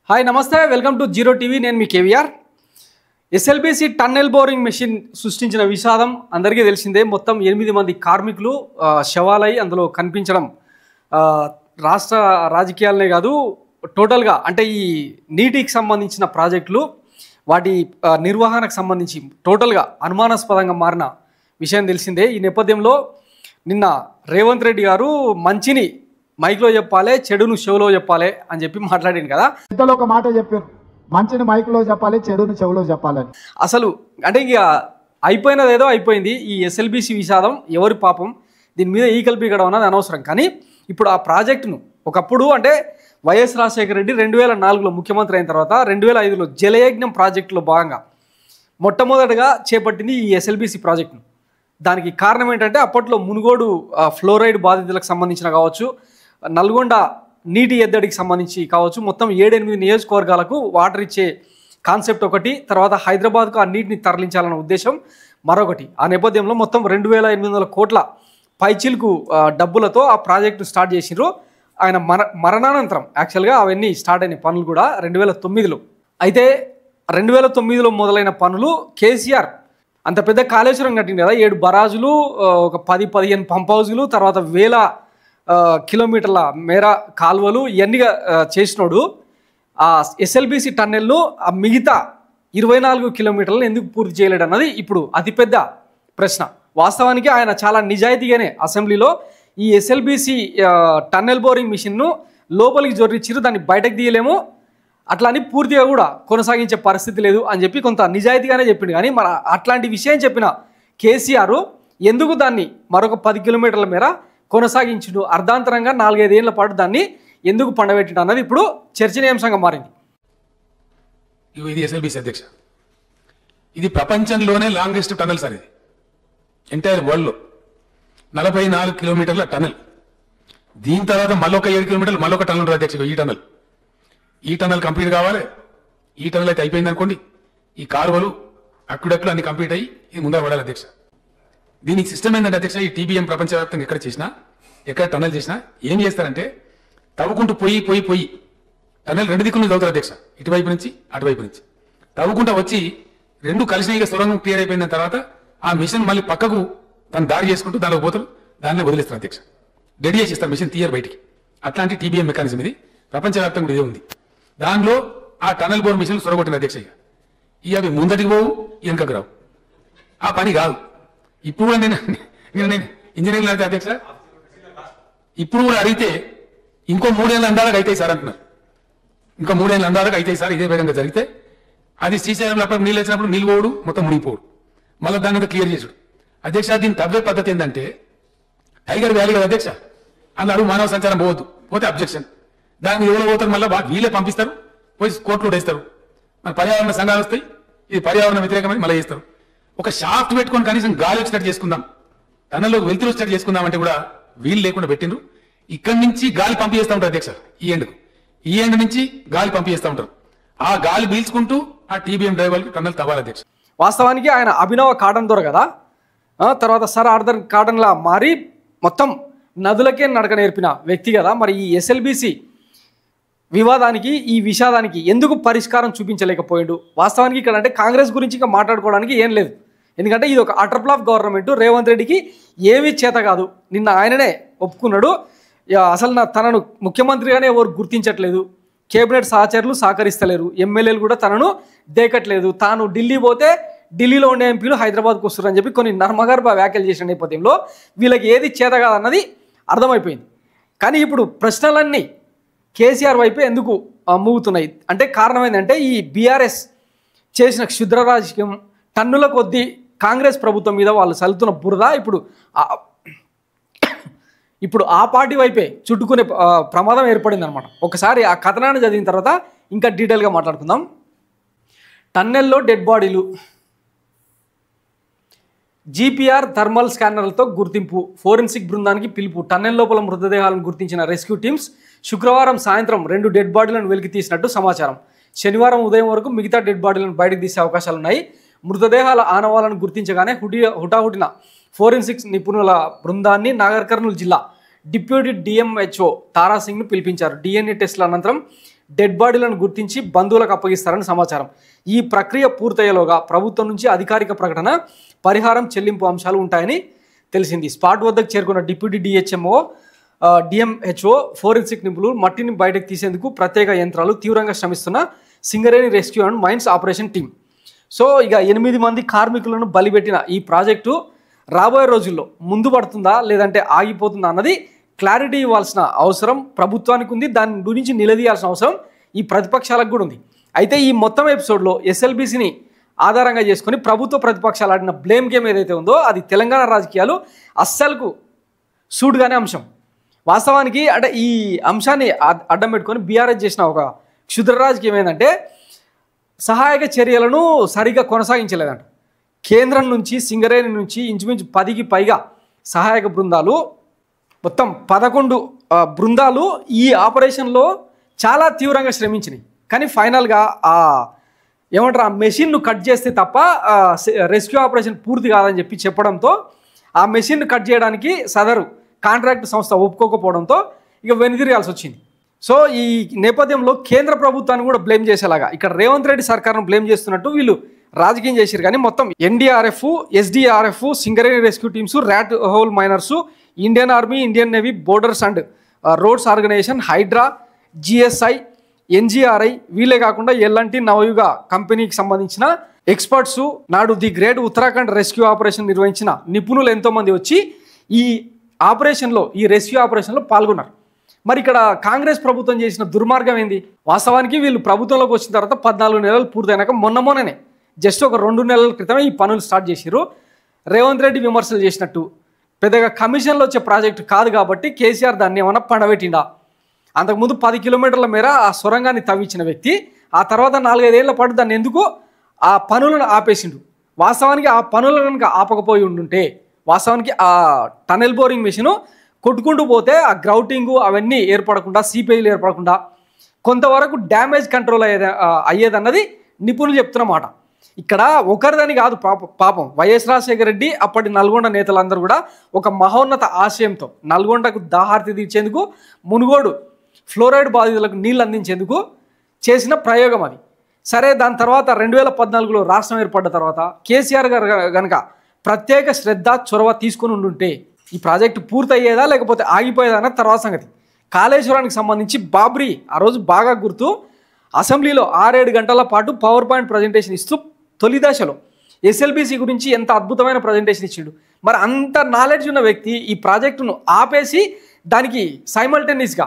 Hi నమస్తే welcome to zero TV నేను మీ KVR SLBC tunnel boring machine సృష్టించిన విషాదం అందరికీ తెలిసిందే. మొత్తం 8 మంది కార్మికులు శవాలై అందులో కనిపించడం రాష్ట్ర రాజకీయాలనే కాదు టోటల్గా అంటే ఈ నీటికి సంబంధించిన ప్రాజెక్టులు వాటి నిర్వహణకు సంబంధించి టోటల్గా అనుమానాస్పదంగా మారిన విషయం తెలిసిందే. ఈ నేపథ్యంలో నిన్న రేవంత్ రెడ్డి గారు మంచిని మైక్లో చెప్పాలి, చెడును చెవులో చెప్పాలి అని చెప్పి మాట్లాడింది కదా. పెద్దలు ఒక మాట చెప్పారు, మంచిని మైక్లో చెప్పాలి, చెడును చెవులో చెప్పాలని. అసలు అంటే ఇక అయిపోయినదేదో అయిపోయింది. ఈ ఎస్ఎల్బీసీ విషాదం ఎవరి పాపం, దీని మీద ఈకలు పీకడం అన్నది అనవసరం. కానీ ఇప్పుడు ఆ ప్రాజెక్టును ఒకప్పుడు అంటే వైఎస్ రాజశేఖర రెడ్డి 2004లో ముఖ్యమంత్రి అయిన తర్వాత 2005లో జలయజ్ఞం ప్రాజెక్టులో భాగంగా మొట్టమొదటిగా చేపట్టింది ఈ ఎస్ఎల్బీసీ ప్రాజెక్టును. దానికి కారణం ఏంటంటే అప్పట్లో మునుగోడు ఫ్లోరైడ్ బాధితులకు సంబంధించిన కావచ్చు, నల్గొండ నీటి ఎద్దడికి సంబంధించి కావచ్చు, మొత్తం 7-8 నియోజకవర్గాలకు వాటర్ ఇచ్చే కాన్సెప్ట్ ఒకటి, తర్వాత హైదరాబాద్కు ఆ నీటిని తరలించాలన్న ఉద్దేశం మరొకటి. ఆ నేపథ్యంలో మొత్తం 2800 కోట్ల పైచిల్కు డబ్బులతో ఆ ప్రాజెక్టు స్టార్ట్ చేసిర్రు. ఆయన మరణానంతరం యాక్చువల్గా అవన్నీ స్టార్ట్ అయిన పనులు కూడా 2009లో. అయితే 2009లో మొదలైన పనులు కేసీఆర్ అంత పెద్ద కాళేశ్వరం కట్టింది కదా, 7 బరాజులు, ఒక 10-15 పంప్ హౌజులు, తర్వాత 1000 కిలోమీటర్ల మేర కాలువలు ఇవన్నీ చేసినోడు ఆ ఎస్ఎల్బీసీ టన్నెల్ను ఆ మిగతా 24 కిలోమీటర్లను ఎందుకు పూర్తి చేయలేడు అన్నది ఇప్పుడు అతిపెద్ద ప్రశ్న. వాస్తవానికి ఆయన చాలా నిజాయితీగానే అసెంబ్లీలో ఈ ఎస్ఎల్బీసీ టన్నెల్ బోరింగ్ మిషన్ను లోపలికి జొర్రిచ్చిరు, దాన్ని బయటకు తీయలేము, అట్లా అని పూర్తిగా కూడా కొనసాగించే పరిస్థితి లేదు అని చెప్పి కొంత నిజాయితీగానే చెప్పిండు. కానీ మరి అట్లాంటి విషయం చెప్పిన కేసీఆర్ ఎందుకు దాన్ని మరొక 10 కిలోమీటర్ల మేర కొనసాగించుడు, అర్ధాంతరంగా 4-5 ఏళ్ల పాటు దాన్ని ఎందుకు పండబెట్టిడు అన్నది ఇప్పుడు చర్చనీయాంశంగా మారింది. ఇది ఎస్ఎల్బీసీ అధ్యక్ష, ఇది ప్రపంచంలోనే లాంగెస్ట్ టనల్ సార్. ఇది ఎంటైర్ వరల్డ్లో 44 కిలోమీటర్ల టనల్. దీని తర్వాత మళ్ళొక 7 కిలోమీటర్లు మళ్ళొక టనల్ అధ్యక్ష. ఈ టనల్ కంప్లీట్ కావాలి. ఈ టనల్ అయితే అయిపోయింది అనుకోండి, ఈ కాలువలు అక్కుడక్కులు అన్ని కంప్లీట్ అయ్యి ఇది ముందర పడాలి అధ్యక్ష. దీనికి సిస్టమ్ ఏంటంటే అధ్యక్ష, ఈ టీబీఎం ప్రపంచవ్యాప్తంగా ఎక్కడ చేసినా, ఎక్కడ టనల్ చేసినా ఏం చేస్తారంటే తవ్వుకుంటూ పోయి టనల్ 2 దిక్కులు తవ్వుతారు అధ్యక్ష, ఇటువైపు నుంచి అటువైపు నుంచి తవ్వుకుంటూ వచ్చి 2 కలిసిన సొరంగం క్లియర్ అయిపోయిన తర్వాత ఆ మిషన్ మళ్ళీ పక్కకు తను దారి చేసుకుంటూ దానిలో పోతారు, దాన్ని వదిలేస్తారు అధ్యక్ష. రెడీ చేసిస్తారు మిషన్ తీయర్ బయటికి. అట్లాంటి టీబీఎం మెకానిజం ఇది ప్రపంచవ్యాప్తంగా ఇదే ఉంది. దానిలో ఆ టనల్ బోర్ మిషన్ సొరగొట్టిన అధ్యక్ష. ఇక అవి ముందటికి పోవు, వెనకకు రావు. ఆ పని కాదు. ఇప్పుడు కూడా నేను ఇంజనీరింగ్ అయితే అధ్యక్ష, ఇప్పుడు కూడా అడిగితే ఇంకో 3 ఏళ్ళ అందాలకు అవుతాయి సార్ అంటున్నారు. ఇంకా 3 ఏళ్ళ అందాలకు అవుతాయి సార్ ఇదే వేగంగా జరిగితే. అది శ్రీశైలంలో అప్పుడు నీళ్ళు వచ్చినప్పుడు నీళ్ళు పోవడు, మొత్తం మునిగిపోవడు, మళ్ళీ దాని మీద క్లియర్ చేసుడు అధ్యక్ష. దీని తవ్వే పద్ధతి ఏంటంటే టైగర్ వ్యాలీ కదా అధ్యక్ష, అన్నాడు మానవ సంచారం పోవద్దు, పోతే అబ్జెక్షన్. దాన్ని ఎవరో పోతారు, మళ్ళీ వీళ్ళే పంపిస్తారు, పోయి కోర్టులో వేస్తారు, మన పర్యావరణ సంఘాలు వస్తాయి, ఇది పర్యావరణ వ్యతిరేకమని మళ్ళీ చేస్తారు. ఒక షాఫ్ట్ పెట్టుకొని కనీసం గాలి వచ్చినట్టు చేసుకుందాం, టన్నల్లోకి వెళ్తురు వచ్చినట్టు చేసుకుందాం అంటే కూడా వీలు లేకుండా పెట్టిండ్రు. ఇక్కడి నుంచి గాలి పంపిస్తూ ఉంటారు అధ్యక్ష. ఈ ఎండ్ నుంచి గాలి పంపిస్తూ ఉంటారు. ఆ గాలి పీల్చుకుంటూ ఆ టీబీఎం డ్రైవర్కి టన్నల్ తవ్వాలి అధ్యక్ష. వాస్తవానికి ఆయన అభినవ కాటన్ దొర కదా, తర్వాత సర్ ఆర్థర్ కాటన్లా మారి మొత్తం నదులకే నడక నేర్పిన వ్యక్తి కదా. మరి ఈ ఎస్ఎల్బీసీ వివాదానికి, ఈ విషాదానికి ఎందుకు పరిష్కారం చూపించలేకపోయాడు? వాస్తవానికి ఇక్కడ అంటే కాంగ్రెస్ గురించి ఇంకా మాట్లాడుకోవడానికి ఏం లేదు. ఎందుకంటే ఇది ఒక అటర్ఫ్లాప్ గవర్నమెంట్, రేవంత్ రెడ్డికి ఏమీ చేత కాదు. నిన్న ఆయననే ఒప్పుకున్నాడు, అసలు తనను ముఖ్యమంత్రిగానే ఎవరు గుర్తించట్లేదు, కేబినెట్ సహచరులు సహకరిస్తలేరు, ఎమ్మెల్యేలు కూడా తనను దేకట్లేదు, తాను ఢిల్లీ పోతే ఢిల్లీలో ఉండే ఎంపీలు హైదరాబాద్కు వస్తారని చెప్పి కొన్ని నర్మగర్భ వ్యాఖ్యలు చేసిన నేపథ్యంలో వీళ్ళకి ఏది చేత కాదన్నది అర్థమైపోయింది. కానీ ఇప్పుడు ప్రశ్నలన్నీ కేసీఆర్ వైపే ఎందుకు మూగుతున్నాయి అంటే కారణం ఏంటంటే ఈ బీఆర్ఎస్ చేసిన క్షుద్ర రాజకీయం, టన్నుల కొద్దీ కాంగ్రెస్ ప్రభుత్వం మీద వాళ్ళు చల్లుతున్న బురద ఇప్పుడు ఆ పార్టీ వైపే చుట్టుకునే ప్రమాదం ఏర్పడింది అనమాట. ఒకసారి ఆ కథనాన్ని చదివిన తర్వాత ఇంకా డీటెయిల్గా మాట్లాడుకుందాం. టన్నెల్లో డెడ్ బాడీలు, జీపీఆర్ థర్మల్ స్కానర్లతో గుర్తింపు, ఫోరెన్సిక్ బృందానికి పిలుపు. టన్నెల్ లోపల మృతదేహాలను గుర్తించిన రెస్క్యూ టీమ్స్ శుక్రవారం సాయంత్రం 2 డెడ్ బాడీలను వెలికి తీసినట్టు సమాచారం. శనివారం ఉదయం వరకు మిగతా డెడ్ బాడీలను బయటకు తీసే అవకాశాలున్నాయి. మృతదేహాల ఆనవాలను గుర్తించగానే హుటాహుటిన ఫోరెన్సిక్స్ నిపుణుల బృందాన్ని నాగర్ కర్నూలు జిల్లా డిప్యూటీ డిఎంహెచ్ఓ తారాసింగ్ను పిలిపించారు. డిఎన్ఏ టెస్టుల అనంతరం డెడ్ బాడీలను గుర్తించి బంధువులకు అప్పగిస్తారని సమాచారం. ఈ ప్రక్రియ పూర్తయ్యేలోగా ప్రభుత్వం నుంచి అధికారిక ప్రకటన, పరిహారం చెల్లింపు అంశాలు ఉంటాయని తెలిసింది. స్పాట్ వద్దకు చేరుకున్న డిప్యూటీ డిఎంహెచ్ఓ, ఫోరెన్సిక్ నిపుణులు మట్టిని బయటకు తీసేందుకు ప్రత్యేక యంత్రాలు తీవ్రంగా శ్రమిస్తున్న Singareni rescue and mines operation team. So ఇక 8 మంది కార్మికులను బలిపెట్టిన ఈ ప్రాజెక్టు రాబోయే రోజుల్లో ముందు పడుతుందా లేదంటే ఆగిపోతుందా అన్నది క్లారిటీ ఇవ్వాల్సిన అవసరం ప్రభుత్వానికి ఉంది. దాని గురించి నిలదీయాల్సిన అవసరం ఈ ప్రతిపక్షాలకు కూడా ఉంది. అయితే ఈ మొత్తం ఎపిసోడ్లో ఎస్ఎల్బీసీని ఆధారంగా చేసుకొని ప్రభుత్వ ప్రతిపక్షాలు ఆడిన బ్లేమ్ గేమ్ ఏదైతే ఉందో అది తెలంగాణ రాజకీయాలు అస్సలకు సూటుగానే అంశం. వాస్తవానికి అంటే ఈ అంశాన్ని అడ్డం పెట్టుకొని బీఆర్ఎస్ చేసిన ఒక క్షుద్ర రాజకీయం ఏంటంటే సహాయక చర్యలను సరిగ్గా కొనసాగించలేదంట. కేంద్రం నుంచి సింగరేణి నుంచి ఇంచుమించు 10కి పైగా సహాయక బృందాలు, మొత్తం 11 బృందాలు ఈ ఆపరేషన్లో చాలా తీవ్రంగా శ్రమించినాయి. కానీ ఫైనల్గా ఏమంటారు, ఆ మెషిన్ను కట్ చేస్తే తప్ప రెస్క్యూ ఆపరేషన్ పూర్తి కాదని చెప్పడంతో ఆ మెషిన్ను కట్ చేయడానికి సదరు కాంట్రాక్ట్ సంస్థ ఒప్పుకోకపోవడంతో ఇక వెనుదిరగాల్సి వచ్చింది. సో ఈ నేపథ్యంలో కేంద్ర ప్రభుత్వాన్ని కూడా బ్లేమ్ చేసేలాగా ఇక్కడ రేవంత్ రెడ్డి సర్కార్ను బ్లేమ్ చేస్తున్నట్టు వీళ్ళు రాజకీయం చేశారు. కానీ మొత్తం NDRF, SDRF, Singareni rescue teams, rat hole మైనర్సు, Indian Army, Indian Navy, Borders and Roads Organisation, Hydraa, GSI, NGRI, వీళ్ళే కాకుండా ఎల్ఎన్టీ నవయుగ కంపెనీకి సంబంధించిన ఎక్స్పర్ట్స్, నాడు the great Uttarakhand rescue operation నిర్వహించిన నిపుణులు ఎంతోమంది వచ్చి ఈ ఆపరేషన్లో, ఈ రెస్క్యూ ఆపరేషన్లో పాల్గొన్నారు. మరి ఇక్కడ కాంగ్రెస్ ప్రభుత్వం చేసిన దుర్మార్గం ఏంది? వాస్తవానికి వీళ్ళు ప్రభుత్వంలోకి వచ్చిన తర్వాత 14 నెలలు పూర్తయినాక మొన్ననే జస్ట్ ఒక 2 నెలల క్రితమే ఈ పనులు స్టార్ట్ చేసిరు. రేవంత్ రెడ్డి విమర్శలు చేసినట్టు పెద్దగా కమిషన్లో వచ్చే ప్రాజెక్టు కాదు కాబట్టి కేసీఆర్ దాన్ని ఏమన్నా పండబెట్టిండా? అంతకుముందు 10 కిలోమీటర్ల మేర ఆ సొరంగాన్ని తవ్వించిన వ్యక్తి ఆ తర్వాత 4-5 ఏళ్ల పాటు దాన్ని ఎందుకు ఆ పనులను ఆపేసిండు? వాస్తవానికి ఆ పనులను కనుక ఆపకపోయి ఉండుంటే, వాస్తవానికి ఆ టనెల్ బోరింగ్ మెషిన్ కొట్టుకుంటూ పోతే ఆ గ్రౌటింగు అవన్నీ ఏర్పడకుండా, సీపేజీలు ఏర్పడకుండా కొంతవరకు డ్యామేజ్ కంట్రోల్ అయ్యేదన్నది నిపుణులు చెప్తున్నమాట. ఇక్కడ ఒకరిదని కాదు పాపం వైఎస్ రాజశేఖర రెడ్డి అప్పటి నల్గొండ నేతలందరూ కూడా ఒక మహోన్నత ఆశయంతో నల్గొండకు దాహార్తి తీర్చేందుకు, మునుగోడు ఫ్లోరైడ్ బాధితులకు నీళ్ళు అందించేందుకు చేసిన ప్రయోగం అది. సరే, దాని తర్వాత 2014లో రాష్ట్రం ఏర్పడ్డ తర్వాత కేసీఆర్ గారు కనుక ప్రత్యేక శ్రద్ధ, చొరవ తీసుకొని ఉండుంటే ఈ ప్రాజెక్టు పూర్తయ్యేదా లేకపోతే ఆగిపోయేదా అన్న తర్వాత సంగతి. కాళేశ్వరానికి సంబంధించి బాబ్రీ ఆ రోజు బాగా గుర్తు, అసెంబ్లీలో 6-7 గంటల పాటు పవర్ పాయింట్ ప్రజెంటేషన్ ఇస్తూ తొలి దశలో ఎస్ఎల్బీసీ గురించి ఎంత అద్భుతమైన ప్రజెంటేషన్ ఇచ్చిండు. మరి అంత నాలెడ్జ్ ఉన్న వ్యక్తి ఈ ప్రాజెక్టును ఆపేసి దానికి సైమల్టేనియస్గా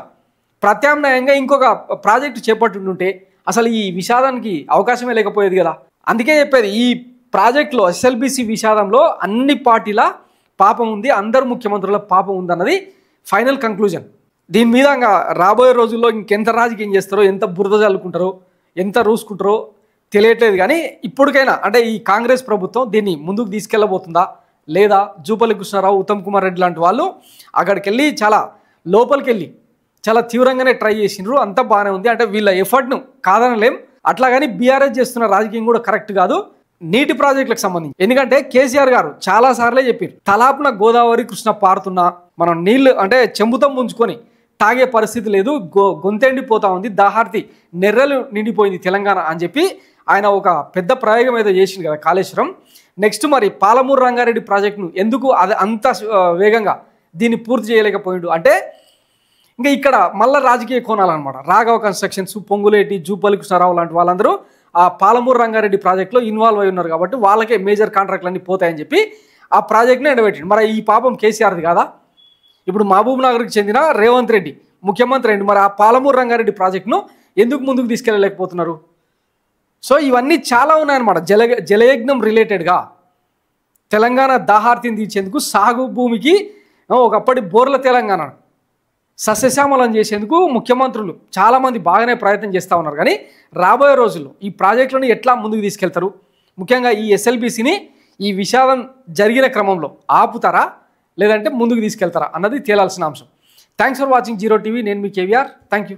ప్రత్యామ్నాయంగా ఇంకొక ప్రాజెక్టు చేపట్టుంటే అసలు ఈ విషాదానికి అవకాశమే లేకపోయేది కదా. అందుకే చెప్పేది, ఈ ప్రాజెక్టులో ఎస్ఎల్బీసీ విషాదంలో అన్ని పార్టీల పాపం ఉంది, అందరు ముఖ్యమంత్రుల పాపం ఉందన్నది ఫైనల్ కంక్లూజన్. దీని మీద రాబోయే రోజుల్లో ఇంకెంత రాజకీయం చేస్తారో, ఎంత బురద చల్లుకుంటారో, ఎంత రూసుకుంటారో తెలియట్లేదు. కానీ ఇప్పటికైనా అంటే ఈ కాంగ్రెస్ ప్రభుత్వం దీన్ని ముందుకు తీసుకెళ్ళబోతుందా లేదా? జూపల్లి కృష్ణారావు, ఉత్తమ్ కుమార్ రెడ్డి లాంటి వాళ్ళు అక్కడికి వెళ్ళి చాలా లోపలికి వెళ్ళి చాలా తీవ్రంగానే ట్రై చేసినారు. అంతా బాగానే ఉంది, అంటే వీళ్ళ ఎఫర్ట్ను కాదనలేం. అట్లాగని బీఆర్ఎస్ చేస్తున్న రాజకీయం కూడా కరెక్ట్ కాదు నీటి ప్రాజెక్టులకు సంబంధించి. ఎందుకంటే కేసీఆర్ గారు చాలాసార్లే చెప్పారు, తలాపున గోదావరి కృష్ణ పారుతున్నా మనం నీళ్లు అంటే చెంబుతం ముంచుకొని తాగే పరిస్థితి లేదు, గొంతెండిపోతా ఉంది, దాహార్తి నెర్రలు నిండిపోయింది తెలంగాణ అని చెప్పి ఆయన ఒక పెద్ద ప్రయోగం ఏదో చేసింది కదా కాళేశ్వరం. నెక్స్ట్ మరి పాలమూరు రంగారెడ్డి ప్రాజెక్టును ఎందుకు అది అంత వేగంగా దీన్ని పూర్తి చేయలేకపోయిండు అంటే ఇంకా ఇక్కడ మళ్ళీ రాజకీయ కోణాలన్నమాట. రాఘవ కన్స్ట్రక్షన్స్, పొంగులేటి, జూపల్లి కృష్ణారావు లాంటి వాళ్ళందరూ ఆ పాలమూరు రంగారెడ్డి ప్రాజెక్టులో ఇన్వాల్వ్ అయి ఉన్నారు కాబట్టి వాళ్ళకే మేజర్ కాంట్రాక్ట్లన్నీ పోతాయని చెప్పి ఆ ప్రాజెక్ట్ని ఎండబెట్టిండు. మరి ఈ పాపం కేసీఆర్ది కాదా? ఇప్పుడు మహబూబ్ నగర్కి చెందిన రేవంత్ రెడ్డి ముఖ్యమంత్రి అండి, మరి ఆ పాలమూరు రంగారెడ్డి ప్రాజెక్టును ఎందుకు ముందుకు తీసుకెళ్ళలేకపోతున్నారు? సో ఇవన్నీ చాలా ఉన్నాయన్నమాట. జలయజ్ఞం రిలేటెడ్గా తెలంగాణ దాహార్తిని తీర్చేందుకు, సాగు భూమికి ఒకప్పటి బోర్ల తెలంగాణ సస్యశ్యామలం చేసేందుకు ముఖ్యమంత్రులు చాలామంది బాగానే ప్రయత్నం చేస్తూ ఉన్నారు. కానీ రాబోయే రోజుల్లో ఈ ప్రాజెక్టులను ఎట్లా ముందుకు తీసుకెళ్తారు? ముఖ్యంగా ఈ ఎస్ఎల్బీసీని ఈ విషాదం జరిగిన క్రమంలో ఆపుతారా లేదంటే ముందుకు తీసుకెళ్తారా అన్నది తేలాల్సిన అంశం. Thanks for watching zero TV. నేను మీ కేవీఆర్. Thank you.